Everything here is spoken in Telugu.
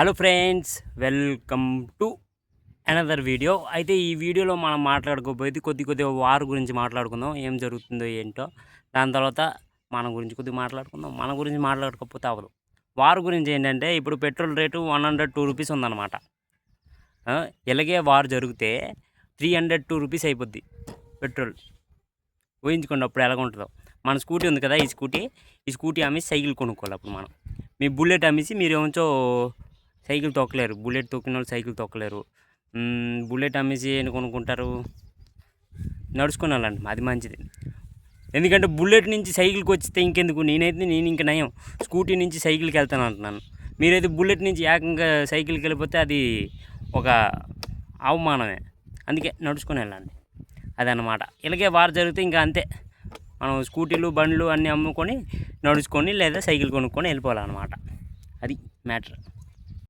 Hello friends, welcome to another video. అయితే ఈ వీడియోలో మనం మాట్లాడుకోబోయేది కొద్దిగా వార్ గురించి మాట్లాడుకుందాం. ఏం జరుగుతుందో ఏంటో, దాని తర్వాత మన గురించి కొద్దిగా మాట్లాడుకుందాం. మన గురించి మాట్లాడుకోకపోతే అవ్వదు. వార్ గురించి ఏంటంటే, ఇప్పుడు పెట్రోల్ రేటు 102 రూపీస్ ఉందన్నమాట. ఇలాగే వార్ జరిగితే 302 రూపీస్ అయిపోద్ది పెట్రోల్. ఊహించుకోండి అప్పుడు ఎలాగుంటుందో. మన స్కూటీ ఉంది కదా, ఈ స్కూటీ అమ్మేసి సైకిల్ కొనుక్కోవాలి. అప్పుడు మనం మీ బుల్లెట్ అమ్మేసి మీరు ఏమంచో సైకిల్ తొక్కలేరు. బుల్లెట్ తొక్కిన వాళ్ళు సైకిల్ తొక్కలేరు. బుల్లెట్ అమ్మేసి ఏంటి కొనుక్కుంటారు? నడుచుకుని వెళ్ళండి, అది మంచిది. ఎందుకంటే బుల్లెట్ నుంచి సైకిల్కి వచ్చితే ఇంకెందుకు, నేను ఇంక నయం స్కూటీ నుంచి సైకిల్కి వెళ్తాను అంటున్నాను. మీరైతే బుల్లెట్ నుంచి ఏకంగా సైకిల్కి వెళ్ళిపోతే అది ఒక అవమానమే. అందుకే నడుచుకుని వెళ్ళండి, అదన్నమాట. ఇలాగే వార్ జరిగితే ఇంకా అంతే, మనం స్కూటీలు బండ్లు అన్నీ అమ్ముకొని నడుచుకొని లేదా సైకిల్ కొనుక్కొని వెళ్ళిపోవాలన్నమాట. అది మ్యాటర్.